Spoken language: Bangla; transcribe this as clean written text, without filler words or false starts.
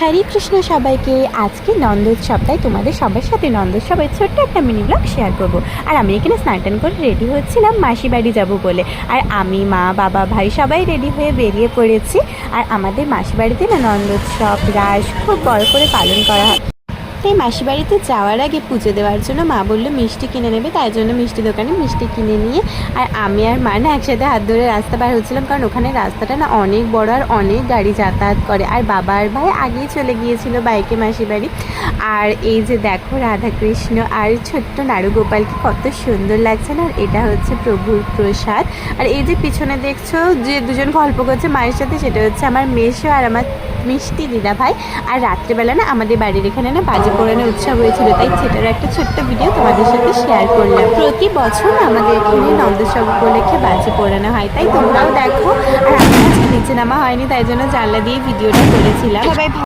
হরে কৃষ্ণ সবাইকে। আজকে নন্দোৎসব, তাই তোমাদের সবার সাথে নন্দোৎসবের ছোট্ট একটা মিনি ব্লগ শেয়ার করব। আর আমি এখানে স্নান টান করে রেডি হচ্ছিলাম মাসি বাড়ি যাবো বলে। আর আমি, মা, বাবা, ভাই সবাই রেডি হয়ে বেরিয়ে পড়েছি। আর আমাদের মাসি বাড়িতে না নন্দোৎসব, রাস খুব বড় করে পালন করা হয়। তাই মাসি বাড়িতে যাওয়ার আগে পুজো দেওয়ার জন্য মা বললো মিষ্টি কিনে নেবে, তাই জন্য মিষ্টি দোকানে মিষ্টি কিনে নিয়ে আর আমি আর মা না একসাথে হাত ধরে রাস্তা পার হচ্ছিলাম, কারণ ওখানে রাস্তাটা না অনেক বড় আর অনেক গাড়ি যাতায়াত করে। আর বাবা আর ভাই আগেই চলে গিয়েছিল বাইকে মাসি বাড়ি। আর এই যে দেখো রাধাকৃষ্ণ আর ছোট্ট নাড়ু গোপালকে কত সুন্দর লাগছে না। আর এটা হচ্ছে প্রভুর প্রসাদ। আর এই যে পিছনে দেখছো যে দুজন গল্প করছে মায়ের সাথে, সেটা হচ্ছে আমার মেসো আর আমার মিষ্টি দিদা ভাই। আর রাত্রেবেলা না আমাদের বাড়ির এখানে না বাজি পোড়ানোর উৎসব হয়েছিল, তাই সেটার একটা ছোট্ট ভিডিও তোমাদের সাথে শেয়ার করলাম। প্রতি বছর আমাদের এখানে নন্দোৎসব উপলক্ষে বাজি পোড়ানো হয়, তাই তোমরাও দেখো। আর আমার আজকে নিচে নামা হয়নি, তাই জন্য জানলা দিয়ে ভিডিওটা করেছিলাম। সবাই